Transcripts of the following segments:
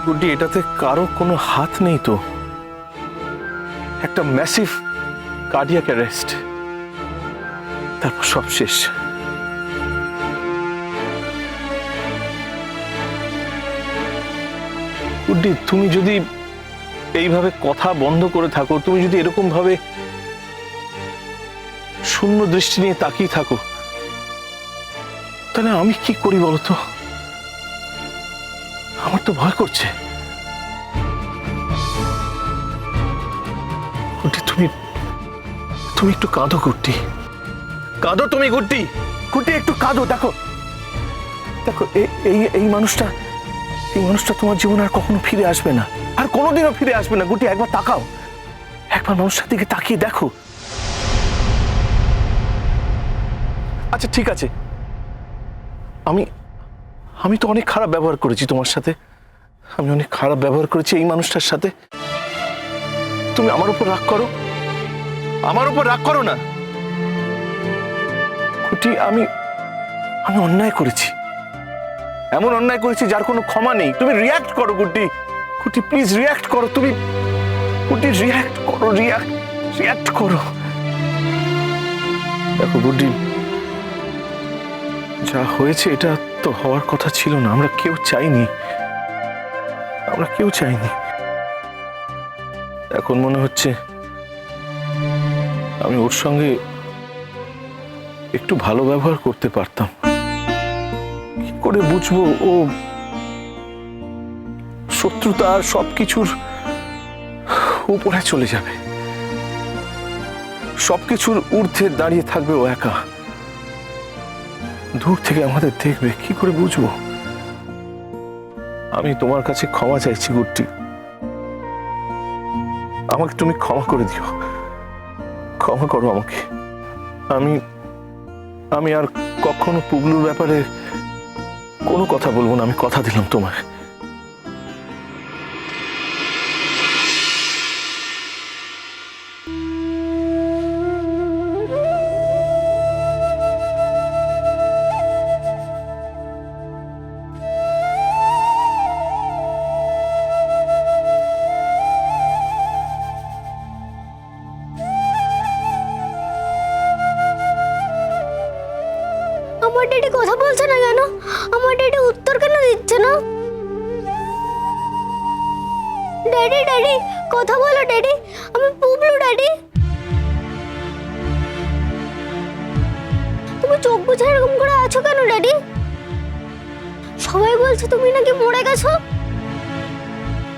গুড্ডি, এটাতে কারো কোনো হাত নেই তো। একটা ম্যাসিভ কার্ডিয়াক অ্যারেস্ট, তারপর সব শেষ। গুড্ডি, তুমি যদি এইভাবে কথা বন্ধ করে থাকো, তুমি যদি এরকম ভাবে শূন্য দৃষ্টি নিয়ে তাকিয়ে থাকো, তাহলে আমি কি করি বলতো? আমার তো ভয় করছে। গুড্ডি, তুমি একটু কাঁদো গুড্ডি, কাঁদো তুমি গুড্ডি, গুড্ডি একটু কাঁদো। দেখো দেখো, এই মানুষটা তোমার জীবনে আর কখনো ফিরে আসবে না, আর কোনোদিনও ফিরে আসবে না। গুড্ডি, একবার তাকাও, একবার মানুষটার দিকে তাকিয়ে দেখো। আচ্ছা ঠিক আছে, আমি তো অনেক খারাপ ব্যবহার করেছি তোমার সাথে, আমি অনেক খারাপ ব্যবহার করেছি এই মানুষটার সাথে। তুমি আমার উপর রাগ করো, আমার উপর রাগ করো না। গুড্ডি, আমি অন্যায় করেছি, এমন অন্যায় করেছি যার কোনো ক্ষমা নেই। তুমি রিয়্যাক্ট করো গুড্ডি, গুড্ডি প্লিজ রিয়্যাক্ট করো তুমি। গুড্ডি রিয়্যাক্ট করো, রিয়্যাক্ট করো। দেখো গুড্ডি, যা হয়েছে এটা তো হওয়ার কথা ছিল না। আমরা কেউ চাইনি। এখন মনে হচ্ছে আমি ওর সঙ্গে একটু ভালো ব্যবহার করতে পারতাম। কি করে বুঝবো ও শত্রুতা আর সবকিছুর উপরে চলে যাবে, সবকিছুর ঊর্ধ্বে দাঁড়িয়ে থাকবে ও একা, দূর থেকে আমাদের দেখবে। কি করে বুঝবো? আমি তোমার কাছে ক্ষমা চাইছি গুড্ডি, আমাকে তুমি ক্ষমা করে দিও, ক্ষমা করো আমাকে। আমি আর কখনো পুগলুর ব্যাপারে কোনো কথা বলবো না, আমি কথা দিলাম তোমায়। আমার ড্যাডি কথা বলছে না কেন? আমার ড্যাডি উত্তর কেন দিচ্ছে না? ড্যাডি কথা বলো ড্যাডি, আমি পুবলু ড্যাডি। তুমি চোখ বুজে এরকম করে আছো কেন ড্যাডি? সবাই বলছে তুমি নাকি মরে গেছো।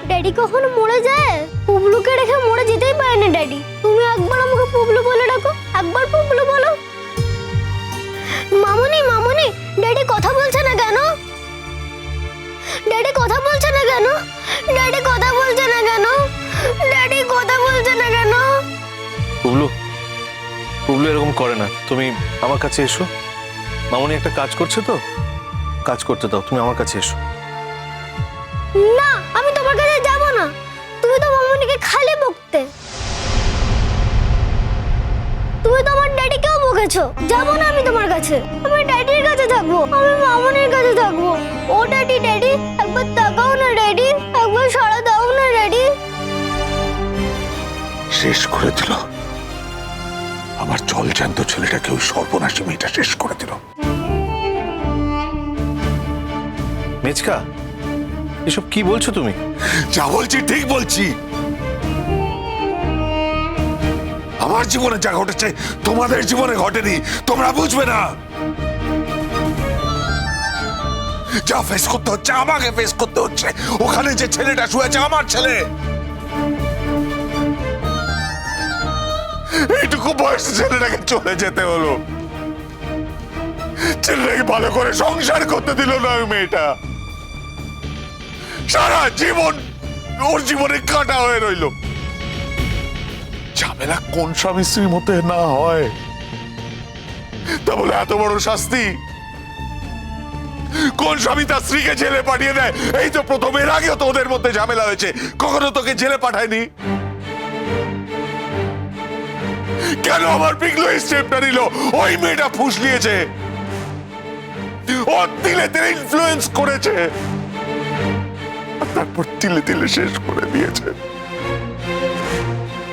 ড্যাডি কখনো মরে যায়? পুবলুকে রেখে মরে যেতেই পারে না ড্যাডি। তুমি একবার আমাকে পুবলু বলে ডাকো, একবার পুবলু বলো। মামুনি ড্যাডি কথা বলছে না কেন? ড্যাডি কথা বলছে না কেন? ড্যাডি কথা বলছে না কেন? ড্যাডি কথা বলছে না কেন? পুবলু এরকম করে না, তুমি আমার কাছে এসো। মামুনি একটা কাজ করছে তো, কাজ করতে দাও, তুমি আমার কাছে এসো। না, আমি তোমার কাছে যাব না। তুমি তো মামুনিকে খালি বকতে। তুমি তো আমার ড্যাডিকেও বকেছো। যাব না আমি তোমার কাছে, আমি ড্যাডির কাছে থাকবো, আমি মামুনির কাছে থাকবো। ও ড্যাডি একবার তাকাও না ড্যাডি, একবার সাড়া দাও না ড্যাডি। শেষ করে দিল আমার জলজ্যান্ত ছেলেটাকে, ওই সর্বনাশী মেয়েটা শেষ করে দিল। মেচকা, এসব কি বলছো তুমি? যা বলছি ঠিক বলছি। আমার জীবনে যা ঘটেছে তোমাদের জীবনে ঘটেনি, তোমরা বুঝবে না। যা ফেস করতে হচ্ছে আমাকে ফেস করতে হচ্ছে। ওখানে যে ছেলেটা শুয়েছে আমার ছেলে, এইটুকু বয়সে ছেলেটাকে চলে যেতে হলো। ছেলেটাকে ভালো করে সংসার করতে দিল না ওই মেয়েটা। সারা জীবন ওর জীবনে কাটা হয়ে রইল। ঝামেলা কোন স্বামী স্ত্রীর মধ্যে না হয়, তা বলে এত বড় শাস্তি? কোন স্বামী তার স্ত্রীকে জেলে পাঠিয়ে দেয়? এই তো প্রথম, এর আগেও তো ওদের মধ্যে ঝামেলা হয়েছে, কখনো তোকে জেলে পাঠায়নি। কেন আমার পিগলু এই স্টেপটা নিল? ওই মেয়েটা ফুসলিয়েছে, ও দিলে ইনফ্লুয়েন্স করেছে। তারপর তিলে তিলে শেষ করে দিয়েছে।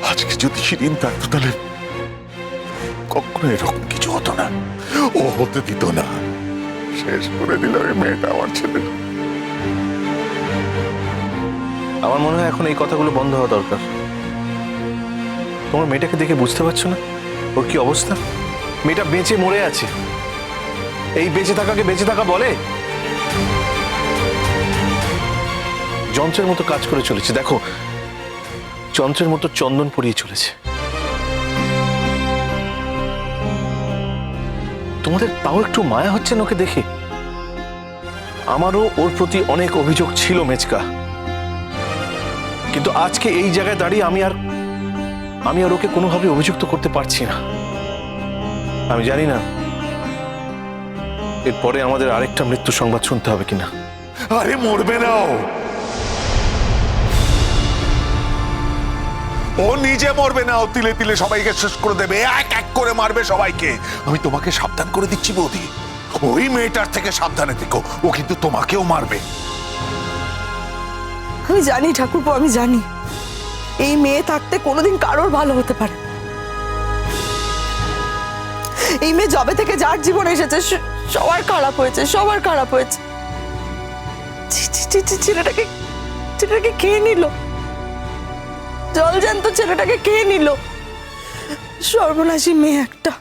আজকে যদি শিরিন থাকতো তাহলে কখনো এরকম কিছু হতো না, ও হতে দিত না। শেষ করে দিল ওই মেয়েটা আমার ছেলে। আমার মনে হয় এখন এই কথাগুলো বন্ধ হওয়া দরকার। তোমার মেয়েটাকে দেখে বুঝতে পারছো না ওর কি অবস্থা? মেয়েটা বেঁচে মরে আছে। এই বেঁচে থাকাকে বেঁচে থাকা বলে? যন্ত্রের মতো কাজ করে চলেছে। দেখো, যন্ত্রের মতো চন্দন পরিয়ে চলেছে। তোমাদের তাও একটু মায়া হচ্ছে না ওকে দেখে? আমারও ওর প্রতি অনেক অভিযোগ ছিল মেচকা, কিন্তু আজকে এই জায়গায় দাঁড়িয়ে আমি আর ওকে কোনোভাবে অভিযুক্ত করতে পারছি না। আমি জানি না এরপরে আমাদের আরেকটা মৃত্যু সংবাদ শুনতে হবে কিনা। আরে মরবে না ও নিজে মরবে না। ও তিলে তিলে সবাইকে শেষ করে দেবে, এক এক করে মারবে সবাইকে। আমি তোমাকে সাবধান করে দিচ্ছি বৌদি, ওই মেয়েটার থেকে সাবধানে থেকো, ও কিন্তু তোমাকেও মারবে। আমি জানি ঠাকুরপো, আমি জানি এই মেয়ে থাকতে কোনোদিন কারোর ভালো হতে পারে। এই মেয়ে যবে থেকে যার জীবন এসেছে সবার খারাপ হয়েছে, সবার খারাপ হয়েছে। ছেলেটাকে খেয়ে নিল, জল জ্যান্ত ছেলেটাকে খেয়ে নিল। সর্বনাশী মেয়ে একটা।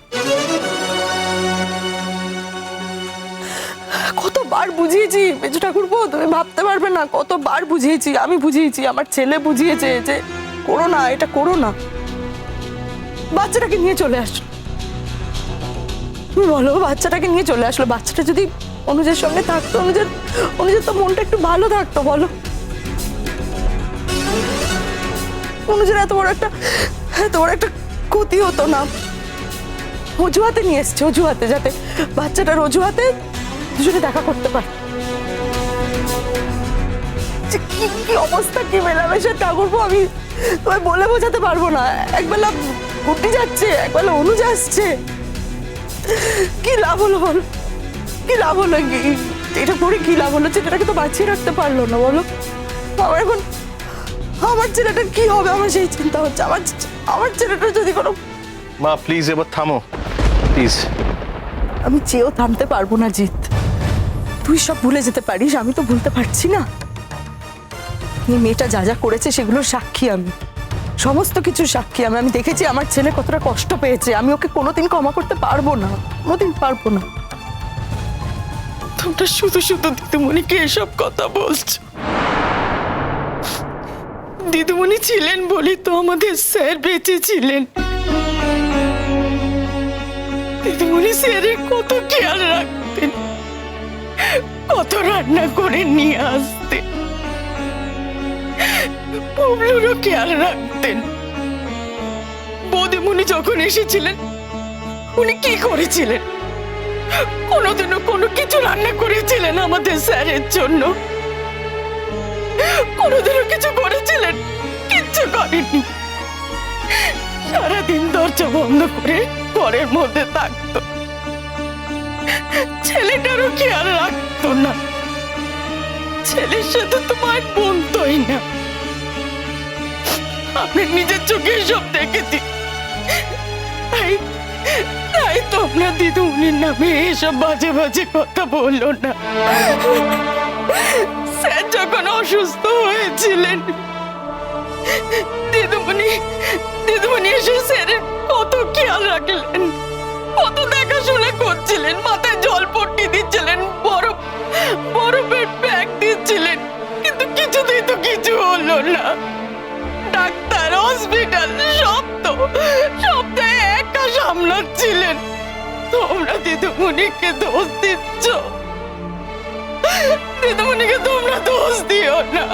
কতবার বুঝিয়েছি মেজো ঠাকুরপো, তুমি ভাবতে পারবে না কতবার বুঝিয়েছি। আমি বুঝিয়েছি, আমার ছেলে বুঝিয়েছে যে করো না, এটা করো না। বাচ্চাটাকে নিয়ে চলে আসলো। তুমি বলো, বাচ্চাটাকে নিয়ে চলে আসলো। বাচ্চাটা যদি অনুজের সঙ্গে থাকতো, অনুজের তো মনটা একটু ভালো থাকতো বলো। অনুজের এত বড় একটা ক্ষতি হতো না। অজুহাতে নিয়ে এসছে, অজুহাতে, যাতে বাচ্চাটার অজুহাতে দুজনে দেখা করতে পারে। কি অবস্থা, কি মেলামেশা ঠাকুরপো, আমি তোমায় বলে বোঝাতে পারবো না। একবেলা গুটি যাচ্ছে, একবেলা অনুজ আসছে। কি লাভ হলো বল, কি লাভ হলো? এটা করে কি লাভ হলো? ছেলেটাকে তো বাঁচিয়ে রাখতে পারলো না বলো। আমার এখন আমার ছেলেটার কি হবে, আমার সেই চিন্তা হচ্ছে। আমার ছেলেটার যদি কোনো... মা প্লিজ এবার থামো, প্লিজ। আমি চেয়েও থামতে পারবো না জিৎ। তুই সব ভুলে যেতে পারিস, আমি তো ভুলতে পারছি না। এই মেয়েটা যা যা করেছে সেগুলোর সাক্ষী আমি, সমস্ত কিছুর সাক্ষী আমি। আমি দেখেছি আমার ছেলে কতটা কষ্ট পেয়েছে। আমি ওকে কোনোদিন ক্ষমা করতে পারবো না, কোনোদিন পারবো না। তোমরা শুধু শুধু দিদিমণিকে এসব কথা বলছো। দিদিমণি ছিলেন বলি তো আমাদের স্যার বেঁচে ছিলেন। দিদিমণি স্যারের কত খেয়াল রাখতেন, কত রান্না করে নিয়ে আসতেন, পুবলুরও খেয়াল রাখতেন। বৌদিমণি যখন এসেছিলেন উনি কি করেছিলেন? কোনোদিনও কোনো কিছু রান্না করেছিলেন আমাদের স্যারের জন্য? কোনোদিনও কিছু করেছিলেন? কিচ্ছু করেননি। সারাদিন দরজা বন্ধ করে ঘরের মধ্যে থাকতো, ছেলেটারও খেয়াল রাখতো না। ছেলের সাথে তোমার বন্ধই না। আমি নিজের চোখে সব দেখেছি। তাই তোমরা দিদিমণির নামে এসব বাজে বাজে কথা বললো না। স্যার যখন অসুস্থ হয়েছিলেন, দিদিমণি এসে স্যারের কত খেয়াল রাখলেন, কত দেখাশোনা করছিলেন, মাথায় জল পট্টি দিচ্ছিলেন, বরফের ব্যাগ দিচ্ছিলেন, কিন্তু কিছুতেই তো কিছু হলো না। ডাক্তার, হসপিটাল সব তো একা সামলাচ্ছিলেন। তোমরা দিদিমণিকে দোষ দিচ্ছ। দিদিমণিকে তোমরা দোষ দিও না,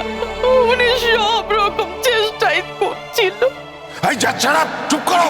উনি সব রকম চেষ্টাই করছিল। এই যাচ্ছে না, চুপ করো।